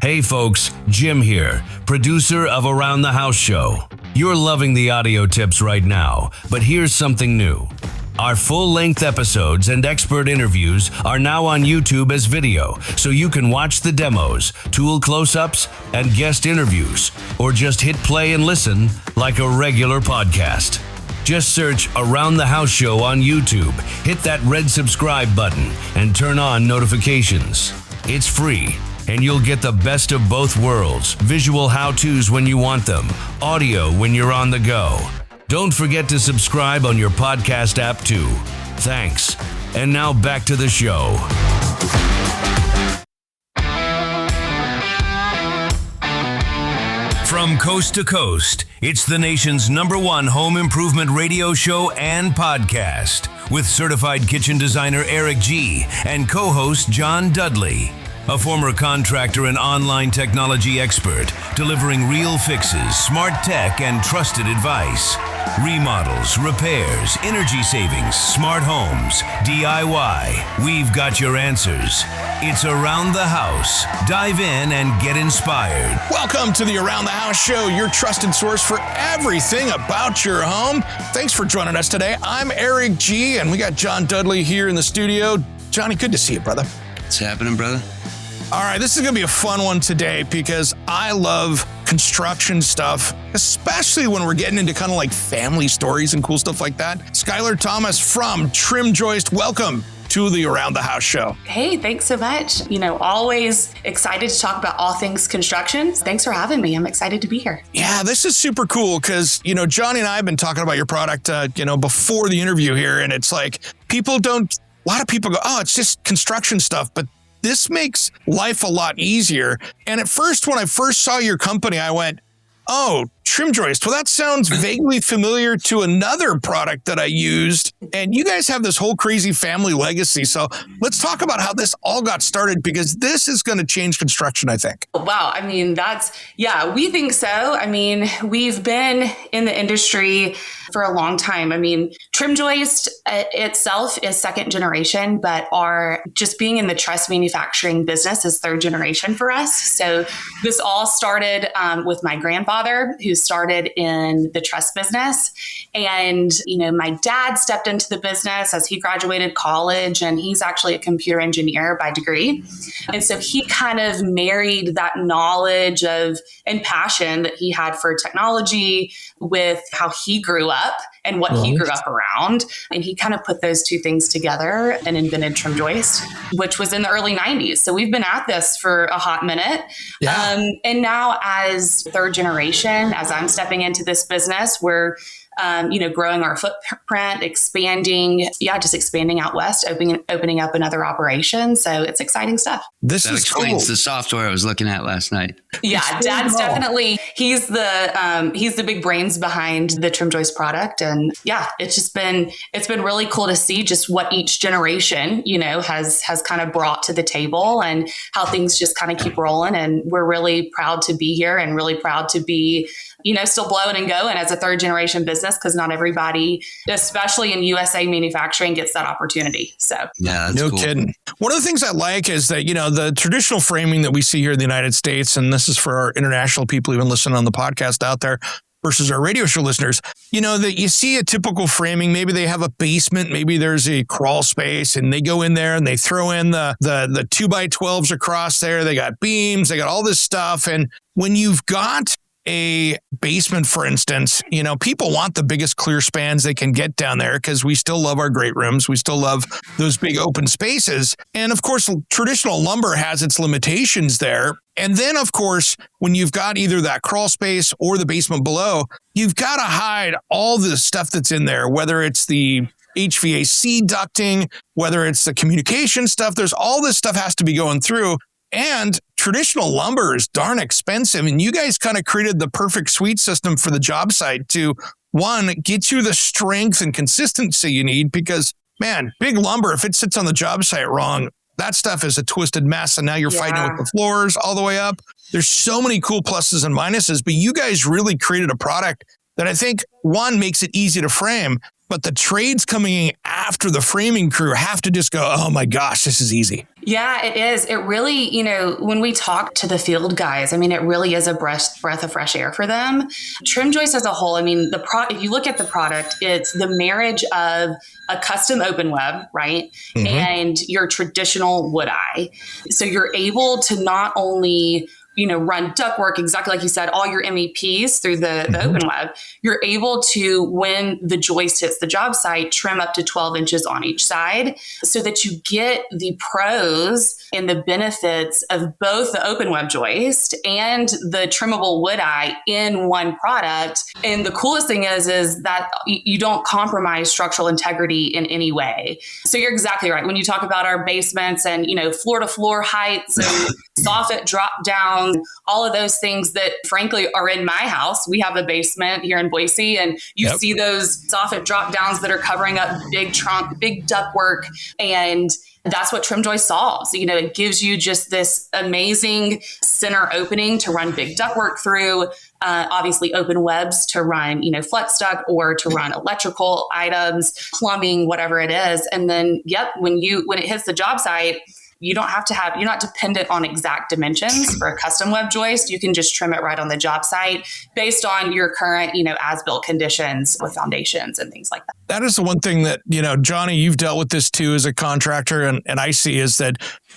Hey folks, Jim here, producer of Around the House Show. You're loving the audio tips right now, but here's something new. Our full-length episodes and expert interviews are now on YouTube as video, so you can watch the demos, tool close-ups, and guest interviews, or just hit play and listen like a regular podcast. Just search Around the House Show on YouTube, hit that red subscribe button, and turn on notifications. It's free, and you'll get the best of both worlds, visual how-tos when you want them, audio when you're on the go. Don't forget to subscribe on your podcast app too. Thanks. And now back to the show. From coast to coast, it's the nation's #1 home improvement radio show and podcast with certified kitchen designer Eric G. and co-host John Dudley. A former contractor and online technology expert, delivering real fixes, smart tech, and trusted advice. Remodels, repairs, energy savings, smart homes, DIY. We've got your answers. It's Around the House. Dive in and get inspired. Welcome to the Around the House Show, your trusted source for everything about your home. Thanks for joining us today. I'm Eric G, and we got John Dudley here in the studio. Johnny, good to see you, brother. What's happening, brother? All right, this is going to be a fun one today because I love construction stuff, especially when we're getting into kind of like family stories and cool stuff like that. Skyler Thomas from Trimjoist, welcome to the Around the House Show. Hey, thanks so much. always excited to talk about all things construction. Thanks for having me. I'm excited to be here. Yeah, this is super cool because, Johnny and I have been talking about your product, before the interview here. And it's like, a lot of people go, oh, it's just construction stuff. But this makes life a lot easier. And at first, when I first saw your company, I went, oh, Trimjoist. Well, that sounds vaguely familiar to another product that I used. And you guys have this whole crazy family legacy. So let's talk about how this all got started, because this is going to change construction, I think. Wow. We think so. We've been in the industry for a long time. Trimjoist itself is second generation, but our just being in the truss manufacturing business is third generation for us. So this all started with my grandfather, who started in the truss business. And, my dad stepped into the business as he graduated college, and he's actually a computer engineer by degree. And so he kind of married that knowledge and passion that he had for technology with how he grew up and what he grew up around. And he kind of put those two things together and invented Trimjoist, which was in the early 90s. So we've been at this for a hot minute. Yeah. And now as third generation, as I'm stepping into this business, we're growing our footprint, expanding out west, opening up another operation. So it's exciting stuff. That explains the software I was looking at last night. Yeah, Dad's definitely, he's the big brains behind the Trimjoist product. And yeah, it's been really cool to see just what each generation, has kind of brought to the table and how things just kind of keep rolling. And we're really proud to be here and really proud to be still blowing and going as a third generation business, because not everybody, especially in USA manufacturing, gets that opportunity. So yeah, no cool. kidding. One of the things I like is that, the traditional framing that we see here in the United States, and this is for our international people even listening on the podcast out there versus our radio show listeners, that you see a typical framing. Maybe they have a basement, maybe there's a crawl space, and they go in there and they throw in the 2x12s across there. They got beams, they got all this stuff. And when you've got a basement, for instance, people want the biggest clear spans they can get down there because we still love our great rooms. We still love those big open spaces. And of course, traditional lumber has its limitations there. And then, of course, when you've got either that crawl space or the basement below, you've got to hide all the stuff that's in there, whether it's the HVAC ducting, whether it's the communication stuff. There's all this stuff has to be going through. And traditional lumber is darn expensive. And you guys kind of created the perfect suite system for the job site to, one, get you the strength and consistency you need, because, man, big lumber, if it sits on the job site wrong, that stuff is a twisted mess. And now you're fighting with the floors all the way up. There's so many cool pluses and minuses, but you guys really created a product that I think, one, makes it easy to frame, but the trades coming in after the framing crew have to just go, oh my gosh, this is easy. Yeah, it is. It really, when we talk to the field guys, I mean, it really is a breath of fresh air for them. Trimjoist as a whole, I mean, if you look at the product, it's the marriage of a custom open web, right? Mm-hmm. And your traditional wood eye. So you're able to not only run ductwork, exactly like you said, all your MEPs through the open web. You're able to, when the joist hits the job site, trim up to 12 inches on each side so that you get the pros and the benefits of both the open web joist and the trimmable wood eye in one product. And the coolest thing is that you don't compromise structural integrity in any way. So you're exactly right. When you talk about our basements and, floor to floor heights and soffit drop down, all of those things that frankly are in my house. We have a basement here in Boise, and you see those soffit drop downs that are covering up big ductwork, and that's what Trimjoist solves. It gives you just this amazing center opening to run big ductwork through, obviously open webs to run, flex duct or to run electrical items, plumbing, whatever it is. And then, when it hits the job site, you're not dependent on exact dimensions for a custom web joist. You can just trim it right on the job site based on your current, as-built conditions with foundations and things like that. That is the one thing that, Johnny, you've dealt with this too as a contractor, and I see is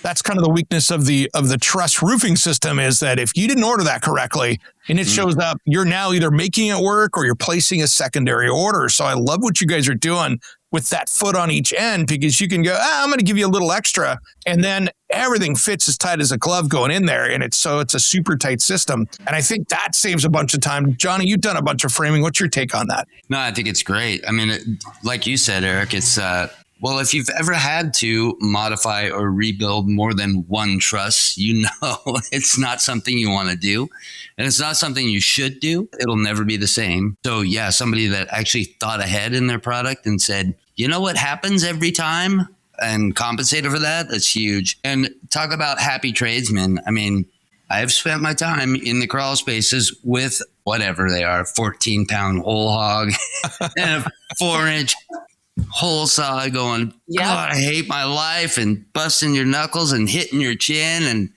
that's kind of the weakness of the truss roofing system, is that if you didn't order that correctly and it shows up, you're now either making it work or you're placing a secondary order. So I love what you guys are doing with that foot on each end, because you can go, I'm going to give you a little extra. And then everything fits as tight as a glove going in there. And it's a super tight system. And I think that saves a bunch of time. Johnny, you've done a bunch of framing. What's your take on that? No, I think it's great. I mean, like you said, Eric, it's, well, if you've ever had to modify or rebuild more than one truss, it's not something you want to do. And it's not something you should do. It'll never be the same. So yeah, somebody that actually thought ahead in their product and said, you know what happens every time, and compensated for that, that's huge. And talk about happy tradesmen. I mean, I've spent my time in the crawl spaces with whatever they are, 14-pound whole hog and a 4-inch whole saw going, God, I hate my life, and busting your knuckles and hitting your chin. And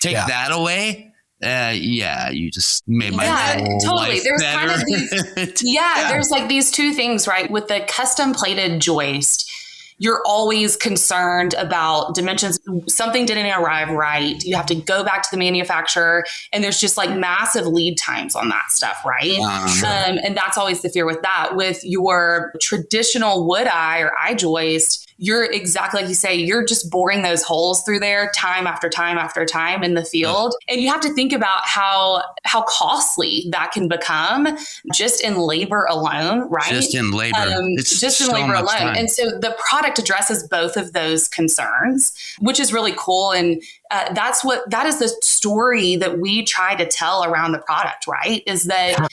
take that away. You just made my whole life There's better. kind of these, there's like these two things, right? With the custom plated joist, you're always concerned about dimensions. Something didn't arrive right. You have to go back to the manufacturer, and there's just like massive lead times on that stuff, right? And that's always the fear with that. With your traditional wood eye or eye joist, you're exactly like you say, you're just boring those holes through there time after time after time in the field. And you have to think about how costly that can become just in labor alone, right? Just in labor. It's just in labor alone. Time. And so the product addresses both of those concerns, which is really cool. And that is the story that we try to tell around the product, right? Is that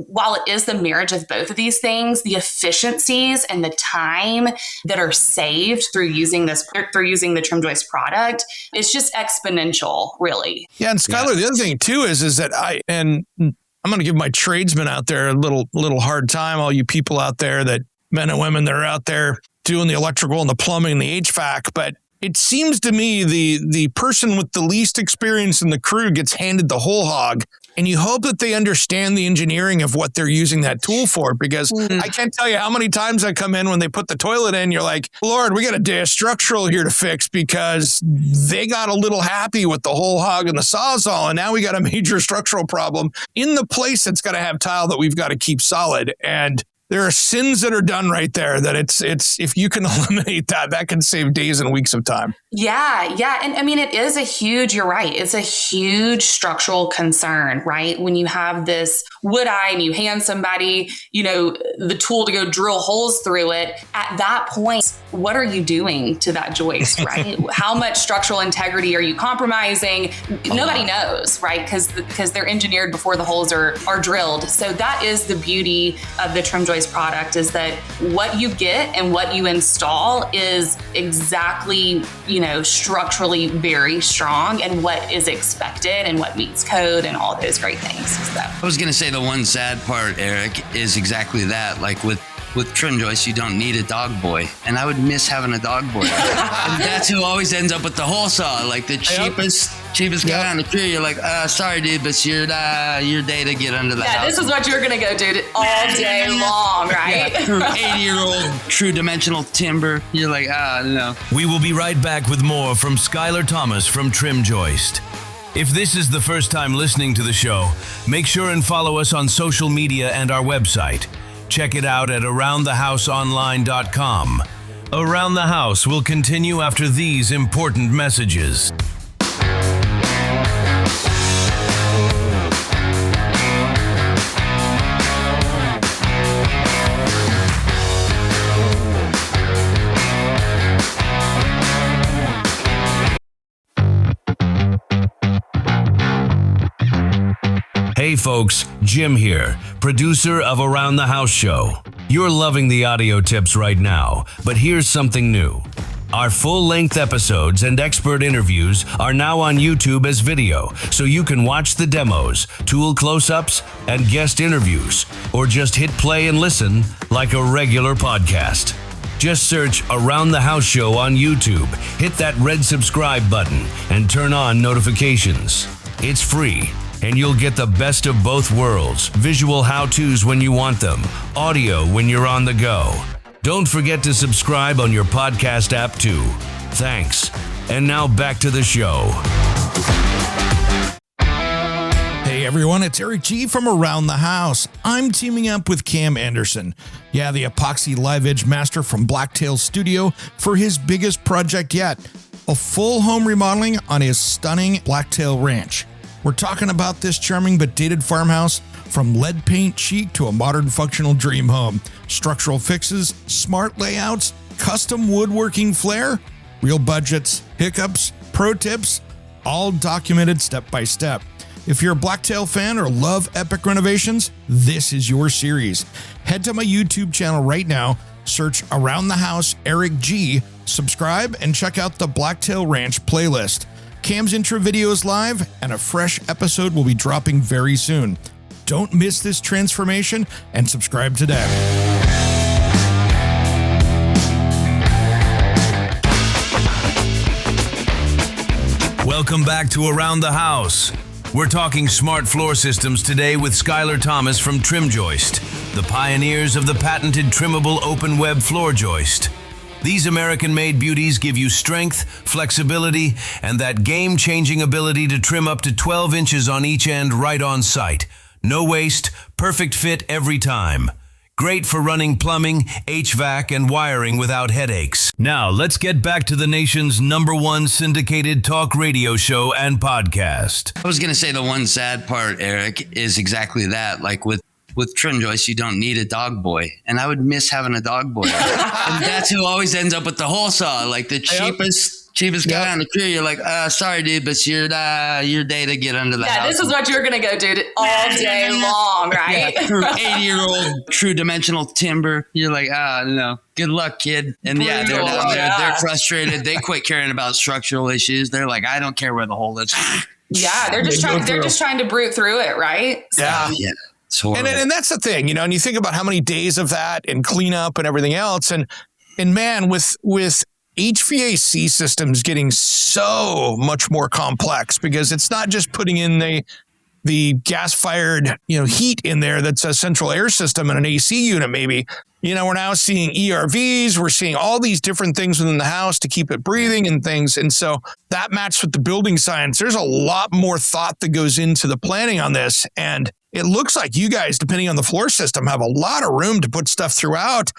while it is the marriage of both of these things, the efficiencies and the time that are saved through using the Trimjoist product, it's just exponential, really. Yeah, and Skyler, the other thing too is that I'm going to give my tradesmen out there a little hard time, all you people out there, that men and women that are out there doing the electrical and the plumbing and the HVAC, but it seems to me the person with the least experience in the crew gets handed the whole hog, and you hope that they understand the engineering of what they're using that tool for, because I can't tell you how many times I come in when they put the toilet in, you're like, Lord, we got a day of structural here to fix because they got a little happy with the whole hog and the Sawzall, and now we got a major structural problem in the place that's got to have tile that we've got to keep solid. And there are sins that are done right there that it's if you can eliminate that can save days and weeks of time. Yeah. And I mean, you're right. It's a huge structural concern, right? When you have this wood eye and you hand somebody, the tool to go drill holes through it, at that point, what are you doing to that joist, right? How much structural integrity are you compromising? Nobody knows, right? Because they're engineered before the holes are drilled. So that is the beauty of the Trimjoist product, is that what you get and what you install is exactly, structurally very strong, and what is expected and what meets code and all those great things. So. I was going to say the one sad part, Eric, is exactly that. Like with with Trimjoist, you don't need a dog boy. And I would miss having a dog boy. And that's who always ends up with the hole saw, like the cheapest guy on the crew. You're like, sorry, dude, but it's your day to get under the house. Yeah, this is what you're going to go do all day long, right? Yeah, 80-year-old true dimensional timber. You're like, no. We will be right back with more from Skyler Thomas from Trimjoist. If this is the first time listening to the show, make sure and follow us on social media and our website. Check it out at aroundthehouseonline.com. Around the House will continue after these important messages. Hey folks, Jim here, producer of Around the House Show. You're loving the audio tips right now, but here's something new. Our full-length episodes and expert interviews are now on YouTube as video, so you can watch the demos, tool close-ups, and guest interviews, or just hit play and listen like a regular podcast. Just search Around the House Show on YouTube, hit that red subscribe button, and turn on notifications. It's free. And you'll get the best of both worlds, visual how-tos when you want them, audio when you're on the go. Don't forget to subscribe on your podcast app too. Thanks. And now back to the show. Hey everyone, it's Eric G from Around the House. I'm teaming up with Cam Anderson. Yeah, the epoxy live edge master from Blacktail Studio for his biggest project yet, a full home remodeling on his stunning Blacktail Ranch. We're talking about this charming but dated farmhouse, from lead paint chic to a modern functional dream home. Structural fixes, smart layouts, custom woodworking flair, real budgets, hiccups, pro tips, all documented step by step. If you're a Blacktail fan or love epic renovations, this is your series. Head to my YouTube channel right now, search Around the House Eric G, subscribe, and check out the Blacktail Ranch playlist. Cam's intro video is live, and a fresh episode will be dropping very soon. Don't miss this transformation and subscribe today. Welcome back to Around the House. We're talking smart floor systems today with Skyler Thomas from Trimjoist, the pioneers of the patented trimmable open web floor joist. These American-made beauties give you strength, flexibility, and that game-changing ability to trim up to 12 inches on each end right on site. No waste, perfect fit every time. Great for running plumbing, HVAC, and wiring without headaches. Now, let's get back to the nation's #1 syndicated talk radio show and podcast. I was going to say the one sad part, Eric, is exactly that. Like with Trimjoist, you don't need a dog boy. And I would miss having a dog boy. And that's who always ends up with the hole saw, like the cheapest guy on the crew. You're like, sorry, dude, but it's your day to get under the house. Yeah, this is what you're going to go do all day long, right? Yeah, 80-year-old true dimensional timber. You're like, no. Good luck, kid. And yeah, they're down there. They're frustrated. They quit caring about structural issues. They're like, I don't care where the hole is. Yeah, they're just trying to brute through it, right? So. Yeah. And that's the thing, and you think about how many days of that and cleanup and everything else. And man, with HVAC systems getting so much more complex, because it's not just putting in the gas-fired, heat in there that's a central air system and an AC unit maybe. We're now seeing ERVs. We're seeing all these different things within the house to keep it breathing and things. And so that matched with the building science. There's a lot more thought that goes into the planning on this. And it looks like you guys, depending on the floor system, have a lot of room to put stuff throughout.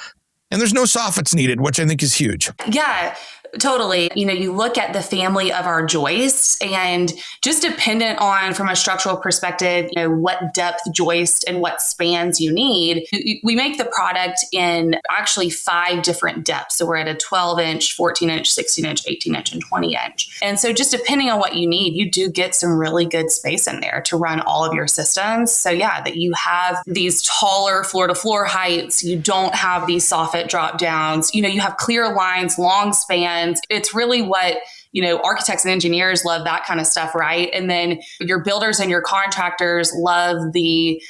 And there's no soffits needed, which I think is huge. Yeah, totally. You look at the family of our joists, and just dependent on, from a structural perspective, what depth joist and what spans you need. We make the product in actually 5 different depths. So we're at a 12-inch, 14-inch, 16-inch, 18-inch, and 20-inch. And so just depending on what you need, you do get some really good space in there to run all of your systems. So yeah, that you have these taller floor-to-floor heights. You don't have these soffits soffit drop downs. You have clear lines, long spans. It's really what architects and engineers love, that kind of stuff, right? And then your builders and your contractors love the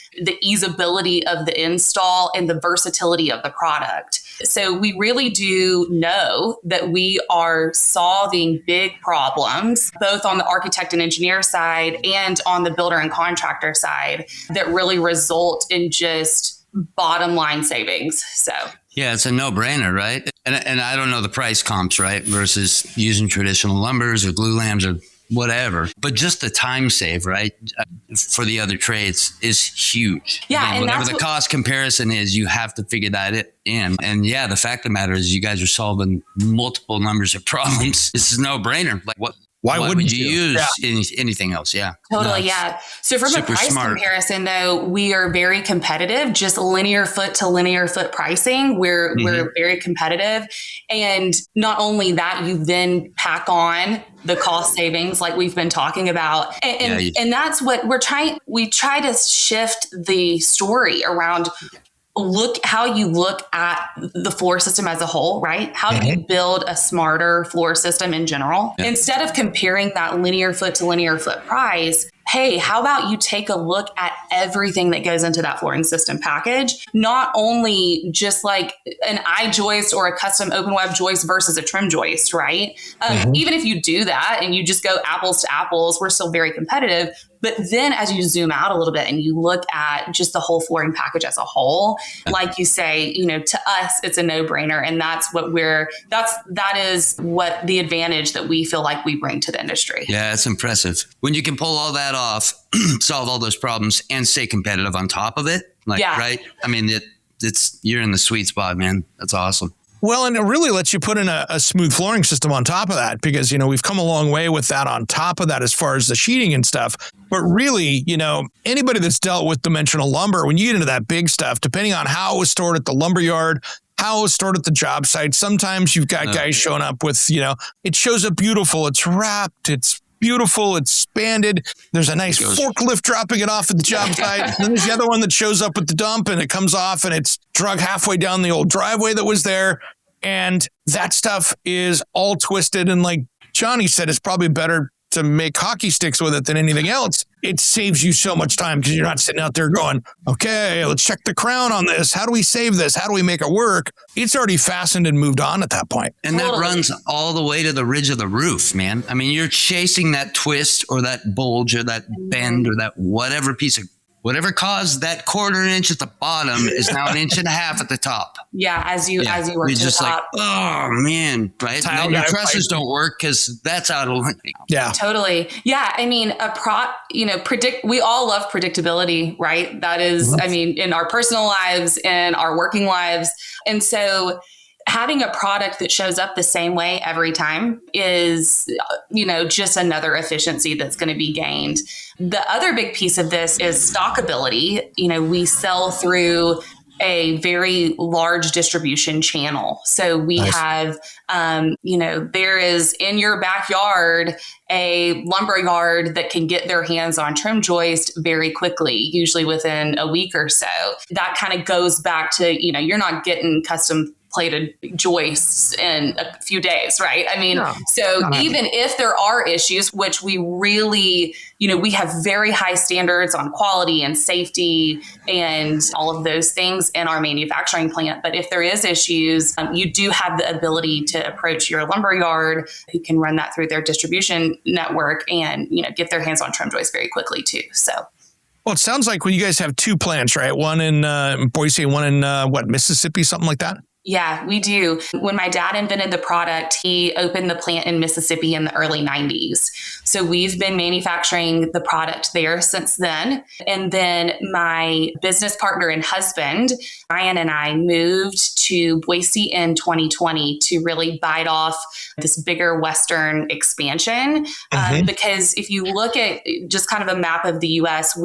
easeability of the install and the versatility of the product. So we really do know that we are solving big problems, both on the architect and engineer side and on the builder and contractor side, that really result in just bottom line savings. So yeah, it's a no-brainer, right? And I don't know the price comps, right? Versus using traditional lumbers or glue lambs or whatever. But just the time save, right? For the other trades is huge. Yeah. Again, whatever the cost comparison is, you have to figure that in. And yeah, the fact of the matter is you guys are solving multiple numbers of problems. This is a no-brainer. Like why would you use anything else? Yeah. Totally. Yeah. So from a price comparison, though, we are very competitive, just linear foot to linear foot pricing. We're very competitive. And not only that, you then pack on the cost savings like we've been talking about. And that's what we try to shift the story around. How you look at the floor system as a whole, right? How do you build a smarter floor system in general? Yeah. Instead of comparing that linear foot to linear foot price, hey, how about you take a look at everything that goes into that flooring system package? Not only just like an I-joist or a custom open web joist versus a trim joist, right? Even if you do that and you just go apples to apples, we're still very competitive. But then as you zoom out a little bit and you look at just the whole flooring package as a whole, like you say, to us, it's a no-brainer. And that's what that is what the advantage that we feel like we bring to the industry. Yeah, it's impressive. When you can pull all that off, solve all those problems and stay competitive on top of it. Right? I mean, you're in the sweet spot, man. That's awesome. Well, and it really lets you put in a smooth flooring system on top of that because, we've come a long way with that on top of that as far as the sheeting and stuff. But really, anybody that's dealt with dimensional lumber, when you get into that big stuff, depending on how it was stored at the lumber yard, how it was stored at the job site, sometimes you've got guys showing up with, it shows up beautiful. It's wrapped. It's beautiful. It's expanded. There's a nice forklift dropping it off at the job site. And then there's the other one that shows up at the dump and it comes off and it's drug halfway down the old driveway that was there. And that stuff is all twisted. And like Johnny said, it's probably better to make hockey sticks with it than anything else. It saves you so much time because you're not sitting out there going, okay, let's check the crown on this. How do we save this? How do we make it work? It's already fastened and moved on at that point. And that runs all the way to the ridge of the roof, man. I mean, you're chasing that twist or that bulge or that bend or that whatever caused that quarter inch at the bottom is now an inch and a half at the top. Yeah, as you work to the top. Oh man, right? No, your trusses don't work because that's out of line. Yeah, totally. Yeah, I mean, we all love predictability, right? That is, I mean, in our personal lives, in our working lives, and so having a product that shows up the same way every time is, just another efficiency that's going to be gained. The other big piece of this is stockability. We sell through a very large distribution channel. So we have, there is in your backyard a lumber yard that can get their hands on Trimjoist very quickly, usually within a week or so. That kind of goes back to, you're not getting custom plated joists in a few days, right? I mean, even if there are issues, which we really, we have very high standards on quality and safety and all of those things in our manufacturing plant. But if there is issues, you do have the ability to approach your lumber yard who can run that through their distribution network and, get their hands on Trimjoist very quickly too. So. Well, it sounds like you guys have two plants, right? One in Boise and one in Mississippi, something like that? Yeah, we do. When my dad invented the product, he opened the plant in Mississippi in the early 90s. So we've been manufacturing the product there since then. And then my business partner and husband, Ryan, and I moved to Boise in 2020 to really bite off this bigger Western expansion. Because if you look at just kind of a map of the U.S.,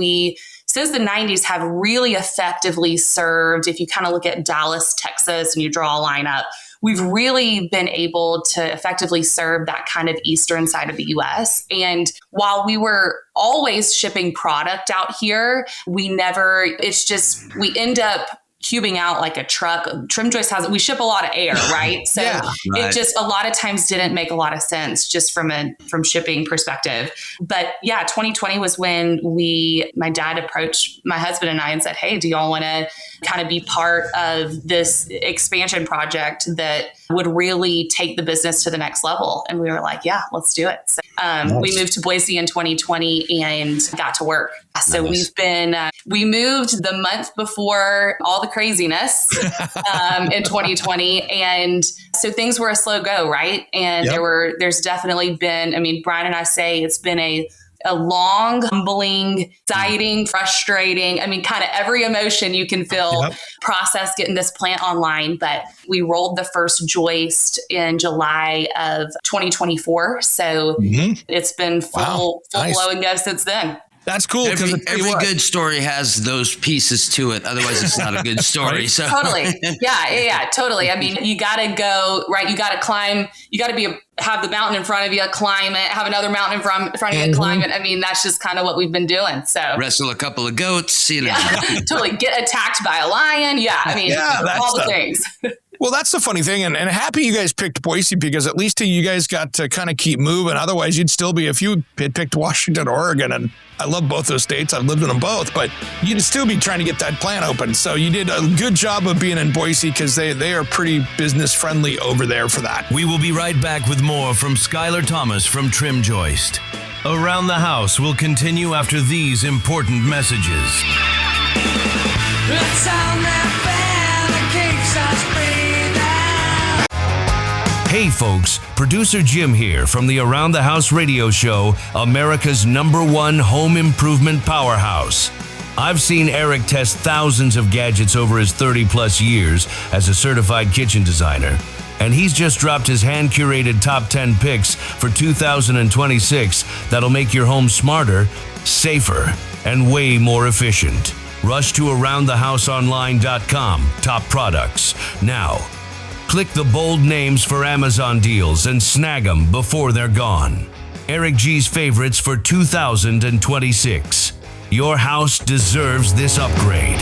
since the 90s have really effectively served, if you kind of look at Dallas, Texas, and you draw a line up, we've really been able to effectively serve that kind of eastern side of the U.S. And while we were always shipping product out here, we end up cubing out like a truck. Trimjoist we ship a lot of air, right? So it just a lot of times didn't make a lot of sense just from shipping perspective. But yeah, 2020 was when my dad approached my husband and I and said, hey, do y'all want to kind of be part of this expansion project that would really take the business to the next level? And we were like, yeah, let's do it. So, we moved to Boise in 2020 and got to work. So we moved the month before all the craziness in 2020. And so things were a slow go, right? And there's definitely been, I mean, Brian and I say it's been a long, humbling, exciting, frustrating. I mean, kind of every emotion you can feel process getting this plant online. But we rolled the first joist in July of 2024. So it's been full blow and go since then. That's cool. Every good story has those pieces to it. Otherwise, it's not a good story. So totally. Yeah, totally. I mean, you got to go, right? You got to climb. You got to have the mountain in front of you, climb it, have another mountain in front of you, climb it. I mean, that's just kind of what we've been doing. So wrestle a couple of goats, totally get attacked by a lion. Yeah. I mean, all the things. Well, that's the funny thing. And happy you guys picked Boise because at least you guys got to kind of keep moving. Otherwise, you'd still be, if you had picked Washington or Oregon, and I love both those states. I've lived in them both, but you'd still be trying to get that plant open. So you did a good job of being in Boise because they are pretty business friendly over there for that. We will be right back with more from Skyler Thomas from Trimjoist. Around the House will continue after these important messages. Hey folks, producer Jim here from the Around the House radio show, America's #1 home improvement powerhouse. I've seen Eric test thousands of gadgets over his 30 plus years as a certified kitchen designer. And he's just dropped his hand-curated top 10 picks for 2026 that'll make your home smarter, safer, and way more efficient. Rush to aroundthehouseonline.com, top products, now. Click the bold names for Amazon deals and snag them before they're gone. Eric G's favorites for 2026. Your house deserves this upgrade.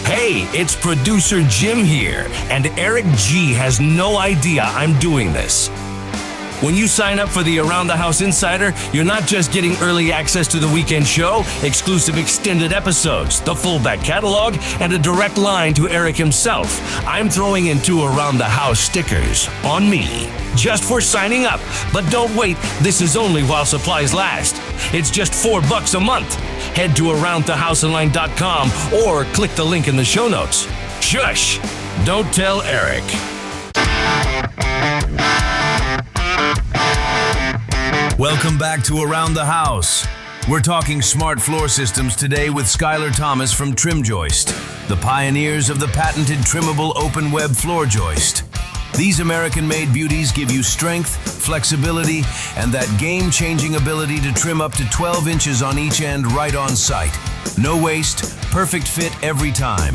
Hey, it's producer Jim here, and Eric G has no idea I'm doing this. When you sign up for the Around the House Insider, you're not just getting early access to the weekend show, exclusive extended episodes, the full back catalog, and a direct line to Eric himself. I'm throwing in 2 Around the House stickers on me, just for signing up. But don't wait, this is only while supplies last. It's just $4 a month. Head to aroundthehouseonline.com or click the link in the show notes. Shush! Don't tell Eric. Welcome back to Around the House. We're talking smart floor systems today with Skyler Thomas from Trimjoist, the pioneers of the patented trimmable open web floor joist. These American-made beauties give you strength, flexibility, and that game-changing ability to trim up to 12 inches on each end right on site. No waste, perfect fit every time.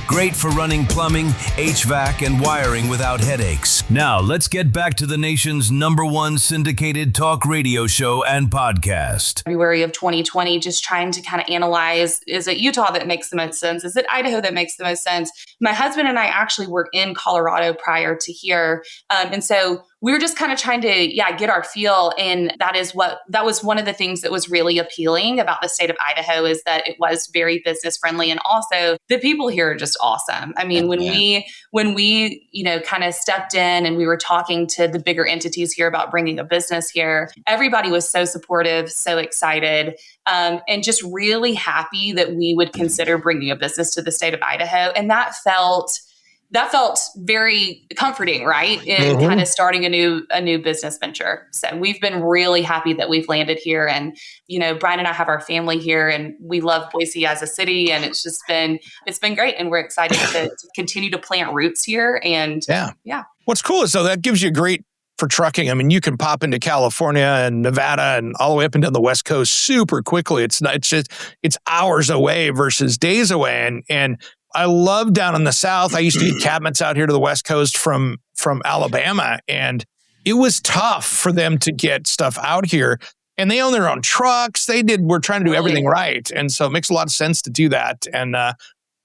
Great for running plumbing, HVAC, and wiring without headaches. Now, let's get back to the nation's #1 syndicated talk radio show and podcast. February of 2020, just trying to kind of analyze, is it Utah that makes the most sense? Is it Idaho that makes the most sense? My husband and I actually were in Colorado prior to here. And so we were just kind of trying to, get our feel. And that was one of the things that was really appealing about the state of Idaho, is that it was very business friendly. And also the people here are just awesome. I mean, when we, kind of stepped in and we were talking to the bigger entities here about bringing a business here, everybody was so supportive, so excited, and just really happy that we would consider bringing a business to the state of Idaho. And that felt very comforting, right? In kind of starting a new business venture. So we've been really happy that we've landed here. And, Brian and I have our family here, and we love Boise as a city. And it's been great. And we're excited to continue to plant roots here. And yeah. What's cool is, though, that gives you great for trucking. I mean, you can pop into California and Nevada and all the way up and down the West Coast super quickly. It's hours away versus days away. And I love down in the South. I used to get cabinets out here to the West Coast from Alabama, and it was tough for them to get stuff out here. and they own their own trucks. We're trying to do everything right. And so it makes a lot of sense to do that. And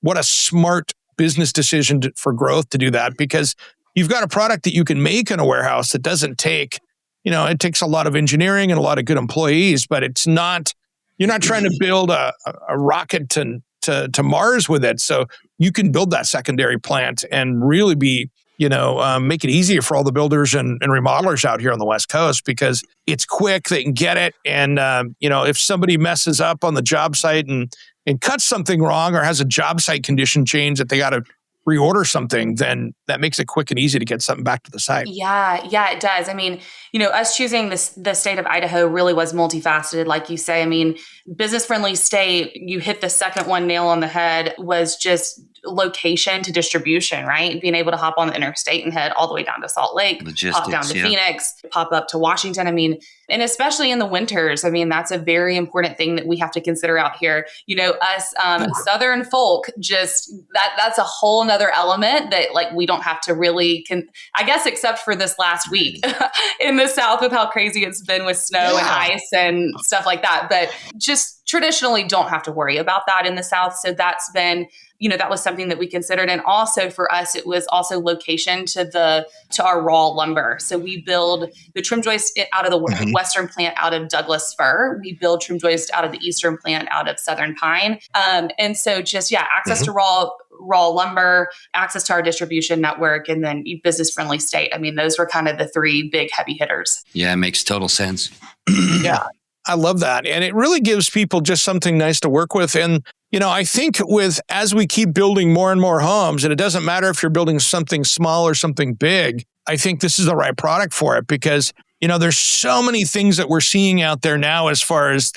what a smart business decision for growth to do that, because you've got a product that you can make in a warehouse that doesn't take, it takes a lot of engineering and a lot of good employees, but you're not trying to build a rocket to Mars with it. So you can build that secondary plant and really be, make it easier for all the builders and remodelers out here on the West Coast, because it's quick, they can get it. And, if somebody messes up on the job site and cuts something wrong or has a job site condition change that they got to reorder something, then that makes it quick and easy to get something back to the site. Yeah, it does. I mean, us choosing the state of Idaho really was multifaceted. Like you say, I mean, business-friendly state, you hit the second one nail on the head, was just location to distribution, right? Being able to hop on the interstate and head all the way down to Salt Lake, pop down to Phoenix, pop up to Washington. I mean, and especially in the winters, I mean, that's a very important thing that we have to consider out here. Us Southern folk, just that's a whole nother element that like we don't have to really, I guess, except for this last week in the South with how crazy it's been with snow and ice and stuff like that. But just traditionally don't have to worry about that in the South. So that's been, that was something that we considered. And also for us, it was also location to our raw lumber. So we build the trim joist out of the Western plant out of Douglas fir. We build trim joist out of the Eastern plant out of Southern pine. And so just, access to raw lumber, access to our distribution network, and then business friendly state. I mean, those were kind of the three big heavy hitters. Yeah, it makes total sense. Yeah, I love that. And it really gives people just something nice to work with. And, I think as we keep building more and more homes, and it doesn't matter if you're building something small or something big, I think this is the right product for it, because, there's so many things that we're seeing out there now as far as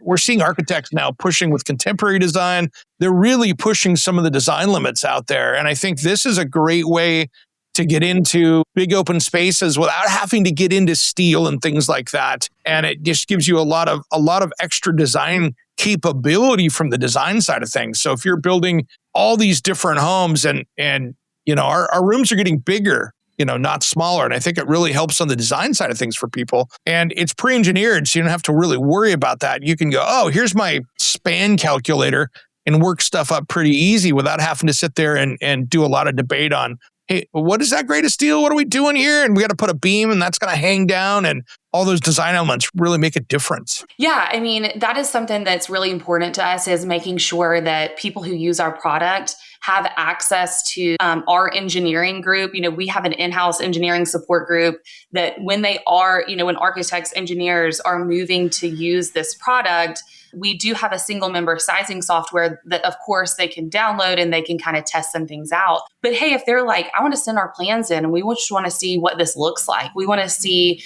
we're seeing architects now pushing with contemporary design. They're really pushing some of the design limits out there. And I think this is a great way to get into big open spaces without having to get into steel and things like that. And it just gives you a lot of extra design capability from the design side of things. So if you're building all these different homes and our rooms are getting bigger, not smaller. And I think it really helps on the design side of things for people. And it's pre-engineered, so you don't have to really worry about that. You can go, oh, here's my span calculator, and work stuff up pretty easy without having to sit there and do a lot of debate on, hey, what is that grade of steel? What are we doing here? And we got to put a beam and that's going to hang down, and all those design elements really make a difference. Yeah. I mean, that is something that's really important to us, is making sure that people who use our product have access to our engineering group. We have an in-house engineering support group that when they are, when architects, engineers are moving to use this product, we do have a single member sizing software that, of course, they can download and they can kind of test some things out. But hey, if they're like, I want to send our plans in and we just want to see what this looks like, we want to see,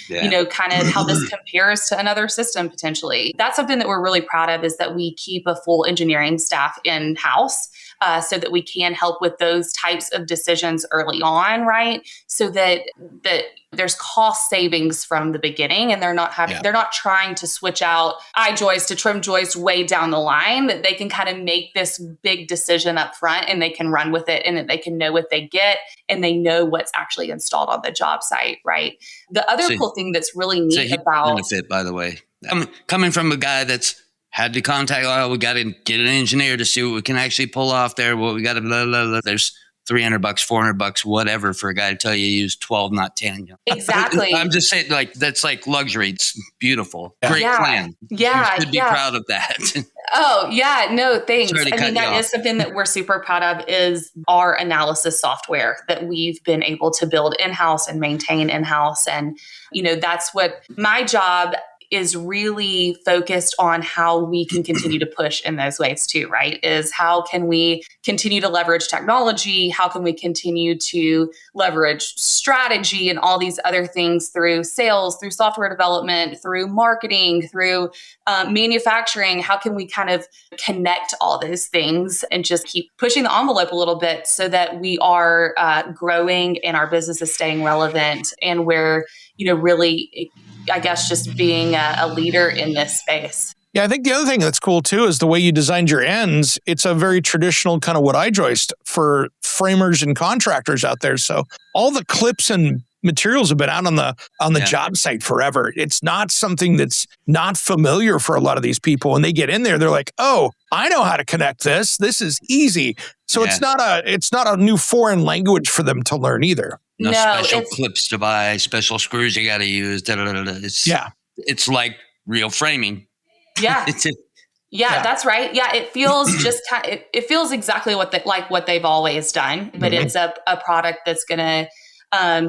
kind of how this compares to another system potentially. That's something that we're really proud of, is that we keep a full engineering staff in-house. So that we can help with those types of decisions early on, right? So that there's cost savings from the beginning, and they're not trying to switch out joist to trim joist way down the line. That they can kind of make this big decision up front, and they can run with it, and that they can know what they get, and they know what's actually installed on the job site, right? The other cool thing that's really neat about benefit, by the way, coming from a guy that's had to contact, we got to get an engineer to see what we can actually pull off there. What we got to blah, blah, blah. There's $300, $400, whatever, for a guy to tell you use 12, not 10. Exactly. I'm just saying, like, that's like luxury. It's beautiful. Great plan. Yeah. You should be proud of that. Oh, yeah. No, thanks. I mean, that is something that we're super proud of, is our analysis software that we've been able to build in-house and maintain in-house. And, that's what my job is really focused on, how we can continue to push in those ways too, right? Is how can we continue to leverage technology? How can we continue to leverage strategy and all these other things through sales, through software development, through marketing, through manufacturing? How can we kind of connect all those things and just keep pushing the envelope a little bit so that we are growing and our business is staying relevant, and we're, really, I guess, just being a leader in this space. Yeah, I think the other thing that's cool too is the way you designed your ends. It's a very traditional kind of wood joist for framers and contractors out there. So all the clips and materials have been out on the job site forever. It's not something that's not familiar for a lot of these people. When they get in there, they're like, oh, I know how to connect this. This is easy. So it's not a new foreign language for them to learn either. No special clips to buy, special screws you got to use. It's like real framing. Yeah. That's right. Yeah, it feels it feels exactly what they've always done, but it's a product that's going to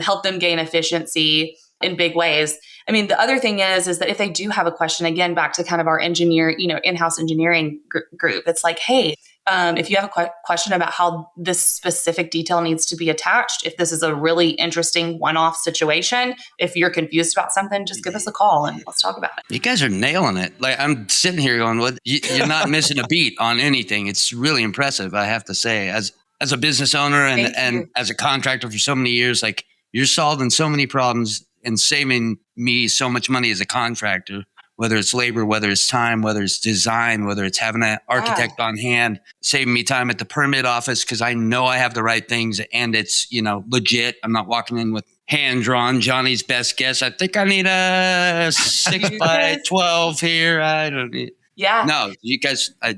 help them gain efficiency in big ways. I mean, the other thing is that if they do have a question, again, back to kind of our in-house engineering group, it's like, hey, if you have a question about how this specific detail needs to be attached, if this is a really interesting one-off situation, if you're confused about something, just give us a call and let's talk about it. You guys are nailing it. Like, I'm sitting here going, "What? You're not missing a beat on anything." It's really impressive, I have to say. As a business owner and as a contractor for so many years, like, you're solving so many problems and saving me so much money as a contractor. Whether it's labor, whether it's time, whether it's design, whether it's having an architect on hand, saving me time at the permit office because I know I have the right things and it's, legit. I'm not walking in with hand-drawn Johnny's best guess. I think I need a 6x12 here. I don't need. Yeah. No, you guys, I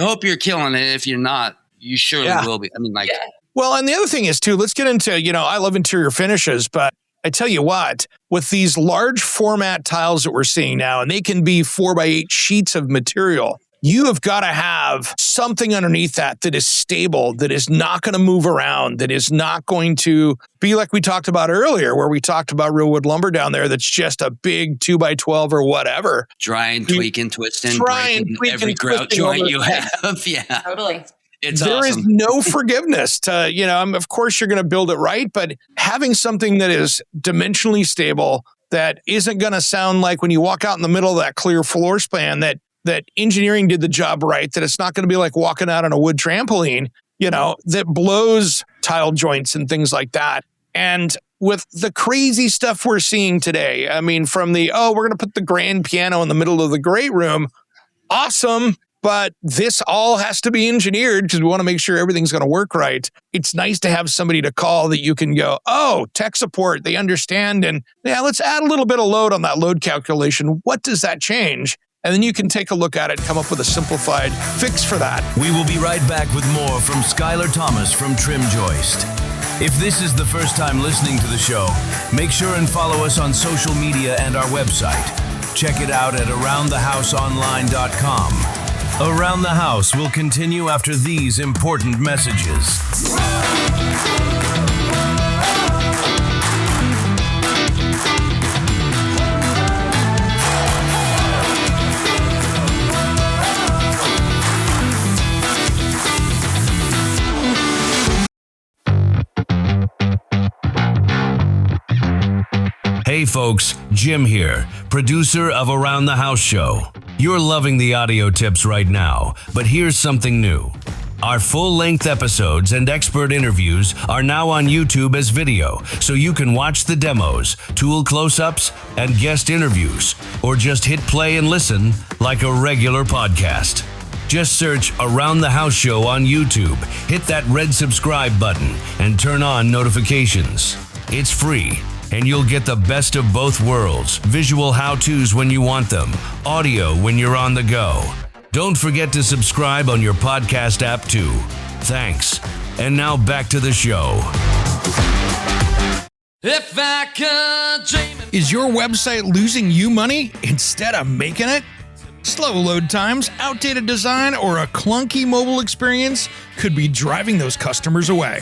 hope you're killing it. If you're not, you surely will be. I mean, like. Yeah. Well, and the other thing is, too, let's get into, I love interior finishes, but I tell you what, with these large format tiles that we're seeing now, and they can be 4x8 sheets of material, you have got to have something underneath that is stable, that is not going to move around, that is not going to be like we talked about earlier, where we talked about real wood lumber down there that's just a big 2x12 or whatever. Drying, tweaking, twisting, breaking every grout joint you have. Yeah. Totally. There awesome. Is no forgiveness to, of course you're going to build it right, but having something that is dimensionally stable, that isn't going to sound like when you walk out in the middle of that clear floor span, that engineering did the job right, that it's not going to be like walking out on a wood trampoline, that blows tile joints and things like that. And with the crazy stuff we're seeing today, I mean, from we're going to put the grand piano in the middle of the great room. Awesome. But this all has to be engineered because we want to make sure everything's going to work right. It's nice to have somebody to call that you can go, oh, tech support, they understand. And let's add a little bit of load on that load calculation. What does that change? And then you can take a look at it, come up with a simplified fix for that. We will be right back with more from Skyler Thomas from Trimjoist. If this is the first time listening to the show, make sure and follow us on social media and our website. Check it out at aroundthehouseonline.com. Around the House will continue after these important messages. Hey folks, Jim here, producer of Around the House Show. You're loving the audio tips right now, but here's something new. Our full-length episodes and expert interviews are now on YouTube as video, so you can watch the demos, tool close-ups, and guest interviews, or just hit play and listen like a regular podcast. Just search Around the House Show on YouTube, hit that red subscribe button, and turn on notifications. It's free. And you'll get the best of both worlds, visual how-tos when you want them, audio when you're on the go. Don't forget to subscribe on your podcast app too. Thanks. And now back to the show. If I could dream. Is your website losing you money instead of making it? Slow load times, outdated design, or a clunky mobile experience could be driving those customers away.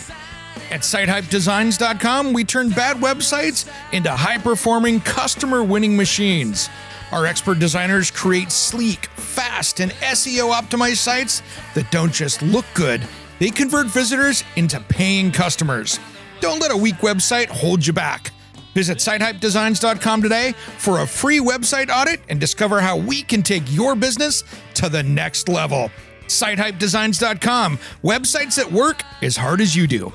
At SiteHypeDesigns.com, we turn bad websites into high-performing, customer-winning machines. Our expert designers create sleek, fast, and SEO-optimized sites that don't just look good, they convert visitors into paying customers. Don't let a weak website hold you back. Visit SiteHypeDesigns.com today for a free website audit and discover how we can take your business to the next level. SiteHypeDesigns.com, websites that work as hard as you do.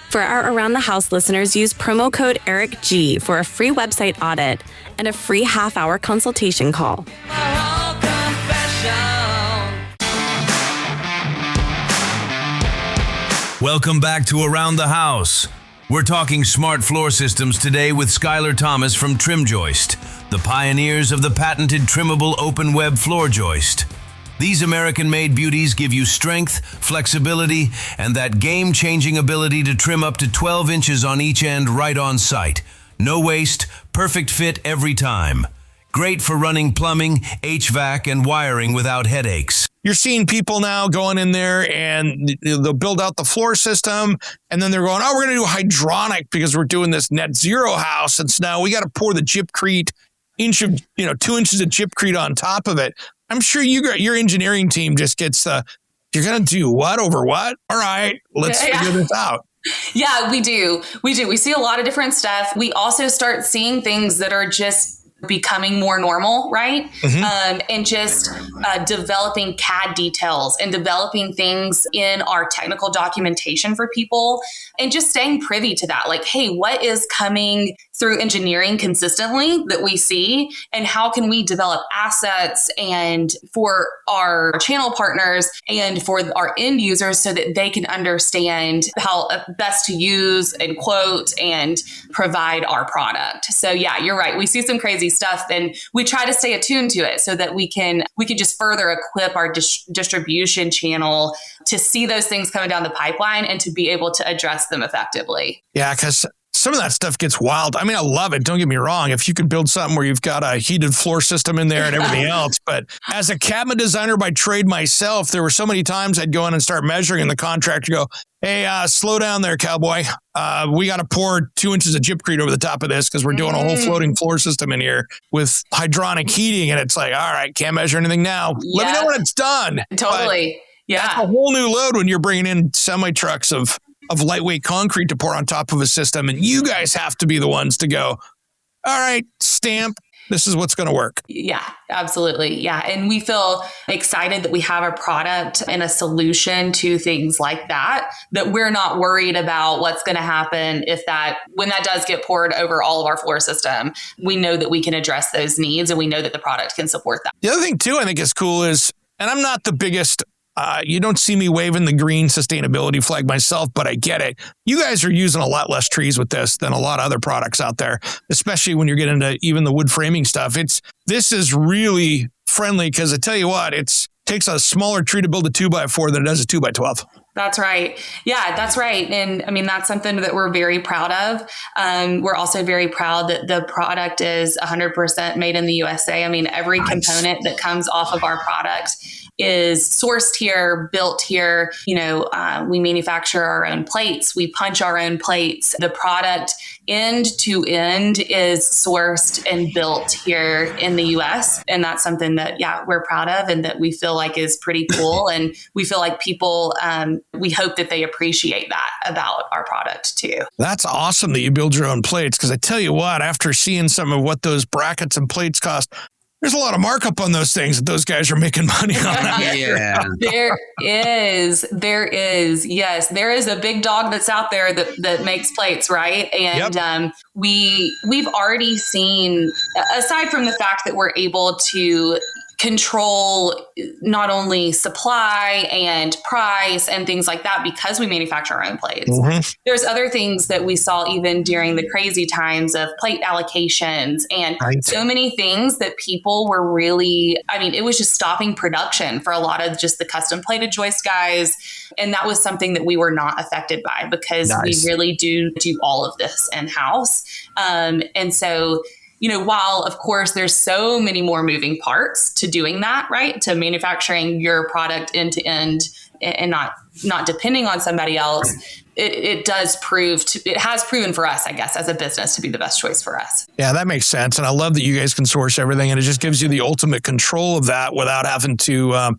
For our Around the House listeners, use promo code ERICG for a free website audit and a free half-hour consultation call. Welcome back to Around the House. We're talking smart floor systems today with Skyler Thomas from Trimjoist, the pioneers of the patented trimmable open web floor joist. These American-made beauties give you strength, flexibility, and that game-changing ability to trim up to 12 inches on each end right on site. No waste, perfect fit every time. Great for running plumbing, HVAC, and wiring without headaches. You're seeing people now going in there and they'll build out the floor system and then they're going, oh, we're going to do hydronic because we're doing this net zero house. And so now we got to pour the gypcrete 2 inches of gypcrete on top of it. I'm sure your engineering team just gets you're going to do what over what? All right, let's figure this out. Yeah, we do. We see a lot of different stuff. We also start seeing things that are just becoming more normal, right? And just developing CAD details and developing things in our technical documentation for people and just staying privy to that. Like, hey, what is coming through engineering consistently that we see, and how can we develop assets and for our channel partners and for our end users so that they can understand how best to use and quote and provide our product. So yeah, you're right. We see some crazy stuff and we try to stay attuned to it so that we can just further equip our distribution channel to see those things coming down the pipeline and to be able to address them effectively. Yeah, because some of that stuff gets wild. I mean, I love it. Don't get me wrong. If you could build something where you've got a heated floor system in there and everything else. But as a cabinet designer by trade myself, there were so many times I'd go in and start measuring and the contractor go, hey, slow down there, cowboy. We got to pour 2 inches of gypcrete over the top of this because we're doing a whole floating floor system in here with hydronic heating. And it's like, all right, can't measure anything now. Let me know when it's done. Totally. But that's a whole new load when you're bringing in semi trucks of lightweight concrete to pour on top of a system. And you guys have to be the ones to go, all right, stamp, this is what's going to work. Yeah, absolutely. Yeah. And we feel excited that we have a product and a solution to things like that we're not worried about what's going to happen when that does get poured over all of our floor system. We know that we can address those needs and we know that the product can support that. The other thing too, I think is cool is, and I'm not the biggest you don't see me waving the green sustainability flag myself, but I get it. You guys are using a lot less trees with this than a lot of other products out there, especially when you're getting into even the wood framing stuff. This is really friendly because I tell you what, it takes a smaller tree to build a 2x4 than it does a 2x12. That's right. Yeah, that's right. And I mean, that's something that we're very proud of. We're also very proud that the product is 100% made in the USA. I mean, every component that comes off of our product is sourced here, built here. We manufacture our own plates. We punch our own plates. The product end to end is sourced and built here in the US. And that's something that, we're proud of and that we feel like is pretty cool. And we feel like people, we hope that they appreciate that about our product too. That's awesome that you build your own plates. Because I tell you what, after seeing some of what those brackets and plates cost, there's a lot of markup on those things that those guys are making money on. Yeah. There is. Yes, there is a big dog that's out there that makes plates, right? And we've already seen, aside from the fact that we're able to control not only supply and price and things like that because we manufacture our own plates. There's other things that we saw even during the crazy times of plate allocations and so many things that people were really, it was just stopping production for a lot of just the custom plated joist guys. And that was something that we were not affected by because we really do all of this in-house. And so, while of course there's so many more moving parts to doing that, right? To manufacturing your product end to end and not depending on somebody else, it has proven for us, I guess, as a business to be the best choice for us. Yeah, that makes sense. And I love that you guys can source everything and it just gives you the ultimate control of that without having to,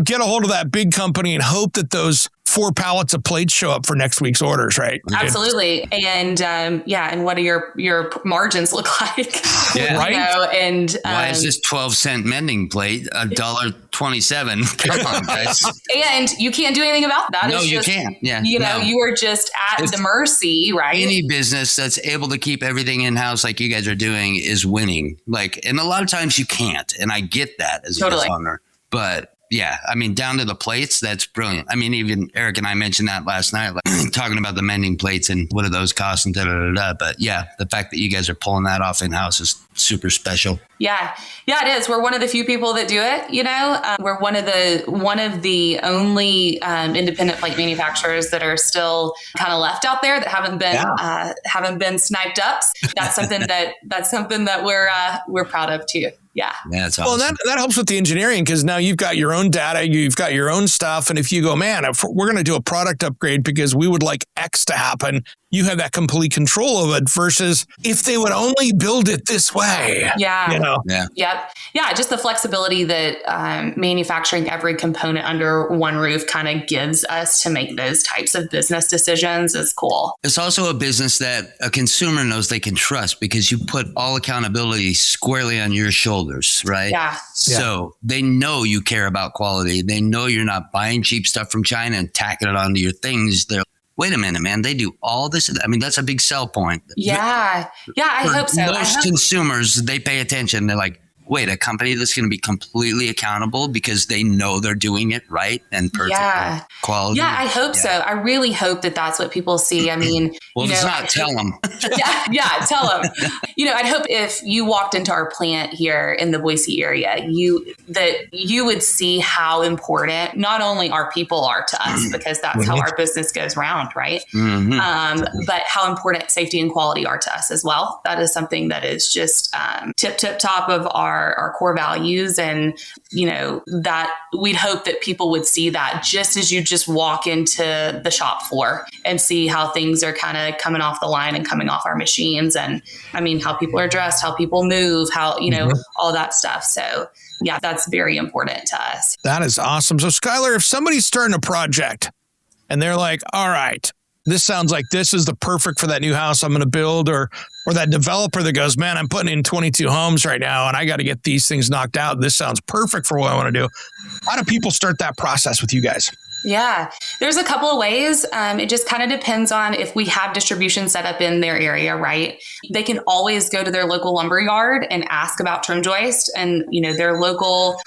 get a hold of that big company and hope that those 4 pallets of plates show up for next week's orders, right? Absolutely. And and what do your margins look like? Yeah. Right. And why is this 12-cent mending plate $1.27? Come on, guys. And you can't do anything about that. No, you can't. Yeah. You are just at the mercy, right? Any business that's able to keep everything in-house like you guys are doing is winning. And a lot of times you can't. And I get that as a business owner. But Yeah, I mean, down to the plates, that's brilliant. I mean, even Eric and I mentioned that last night, like talking about the mending plates and what do those cost and da. But yeah, the fact that you guys are pulling that off in-house is super special. Yeah, it is. We're one of the few people that do it. We're one of the only independent plate manufacturers that are still kind of left out there that haven't been sniped up. That's something that we're proud of too. Yeah. That's awesome. Well, that helps with the engineering because now you've got your own data, you've got your own stuff. And if you go, man, if we're going to do a product upgrade because we would like X to happen, you have that complete control of it versus if they would only build it this way. Yeah. Yeah. Yep. Yeah. Just the flexibility that manufacturing every component under one roof kind of gives us to make those types of business decisions is cool. It's also a business that a consumer knows they can trust because you put all accountability squarely on your shoulders, right? Yeah. So they know you care about quality. They know you're not buying cheap stuff from China and tacking it onto your things. They're wait a minute, man, they do all this. I mean, that's a big sell point. Yeah. I hope so. Most consumers, they pay attention. They're like, wait, a company that's going to be completely accountable because they know they're doing it right and perfect quality. Yeah, I hope so. I really hope that that's what people see. I mean, well, if it's not, tell them. Tell them. I'd hope if you walked into our plant here in the Boise area, you would see how important not only our people are to us because that's how our business goes round, right? Mm-hmm. But how important safety and quality are to us as well. That is something that is just tip top of our core values. And, that we'd hope that people would see that just as you just walk into the shop floor and see how things are kind of coming off the line and coming off our machines. And I mean, how people are dressed, how people move, how, all that stuff. So yeah, that's very important to us. That is awesome. So Skyler, if somebody's starting a project and they're like, all right, this sounds like this is the perfect for that new house I'm going to build, or that developer that goes, man, I'm putting in 22 homes right now and I got to get these things knocked out. This sounds perfect for what I want to do. How do people start that process with you guys? Yeah, there's a couple of ways. It just kind of depends on if we have distribution set up in their area, right? They can always go to their local lumber yard and ask about Trimjoist, and their local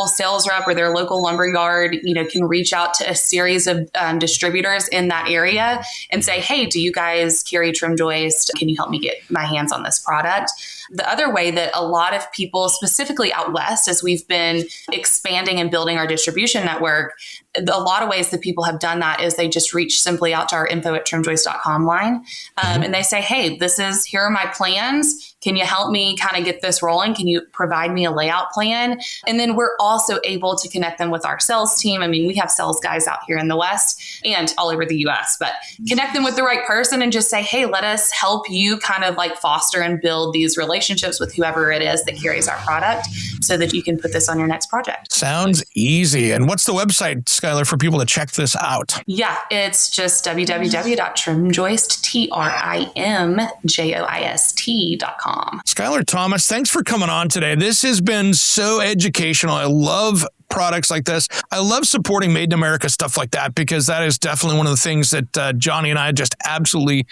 sales rep or their local lumber yard, can reach out to a series of distributors in that area and say, hey, do you guys carry Trimjoist? Can you help me get my hands on this product? The other way that a lot of people, specifically out west, as we've been expanding and building our distribution network, a lot of ways that people have done that is they just reach simply out to our info@trimjoist.com line. And they say, hey, here are my plans. Can you help me kind of get this rolling? Can you provide me a layout plan? And then we're also able to connect them with our sales team. I mean, we have sales guys out here in the West and all over the US, but connect them with the right person and just say, hey, let us help you kind of like foster and build these relationships with whoever it is that carries our product so that you can put this on your next project. Sounds easy. And what's the website, Skyler, for people to check this out? Yeah, it's just www.trimjoist.com. Skyler Thomas, thanks for coming on today. This has been so educational. I love products like this. I love supporting Made in America stuff like that because that is definitely one of the things that Johnny and I just absolutely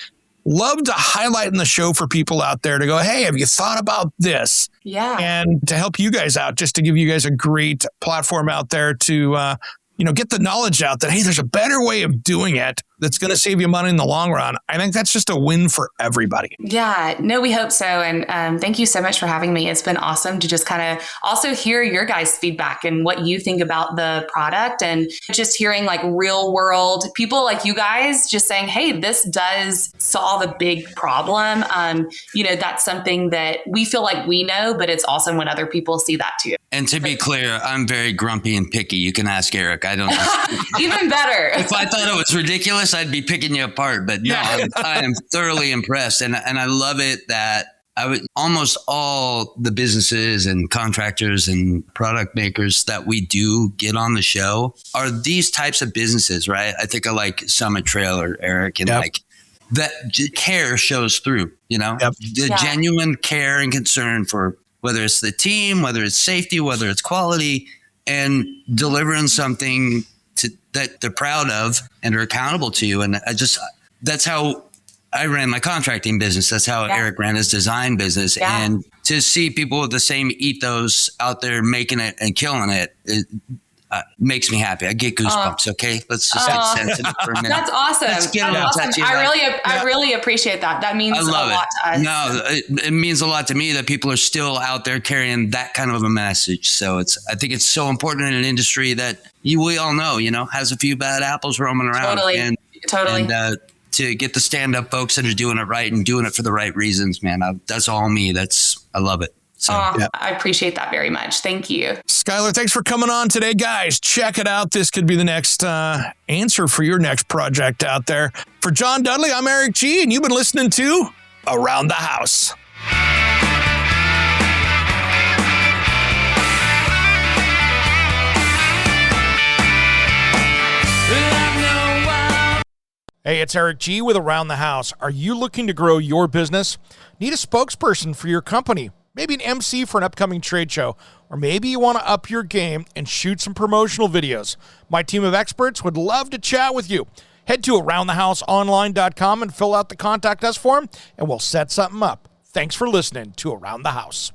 love to highlight in the show for people out there to go, hey, have you thought about this? Yeah. And to help you guys out, just to give you guys a great platform out there to, get the knowledge out that, hey, there's a better way of doing it that's going to save you money in the long run. I think that's just a win for everybody. Yeah, no, we hope so. And thank you so much for having me. It's been awesome to just kind of also hear your guys' feedback and what you think about the product, and just hearing like real world people like you guys just saying, hey, this does solve a big problem. That's something that we feel like we know, but it's awesome when other people see that too. And to be clear, I'm very grumpy and picky. You can ask Eric. I don't know. Even better. If I thought it was ridiculous, I'd be picking you apart. But no, I am thoroughly impressed. And I love it that almost all the businesses and contractors and product makers that we do get on the show are these types of businesses, right? I think of like Summit Trailer, Eric, and like that care shows through, the genuine care and concern for whether it's the team, whether it's safety, whether it's quality, and delivering something that they're proud of and are accountable to. And that's how I ran my contracting business. That's how Eric ran his design business. Yeah. And to see people with the same ethos out there making it and killing it, makes me happy. I get goosebumps. Okay, let's just get sensitive for a minute. That's awesome. Let's get That's awesome. I really appreciate that. That means I love a lot to us. No, it means a lot to me that people are still out there carrying that kind of a message. So I think it's so important in an industry that we all know, has a few bad apples roaming around. Totally. And to get the stand-up folks that are doing it right and doing it for the right reasons, man, that's all me. I love it. So, I appreciate that very much. Thank you. Skyler, thanks for coming on today. Guys, check it out. This could be the next answer for your next project out there. For John Dudley, I'm Eric G., and you've been listening to Around the House. Hey, it's Eric G. with Around the House. Are you looking to grow your business? Need a spokesperson for your company? Maybe an MC for an upcoming trade show? Or maybe you want to up your game and shoot some promotional videos? My team of experts would love to chat with you. Head to aroundthehouseonline.com and fill out the Contact Us form, and we'll set something up. Thanks for listening to Around the House.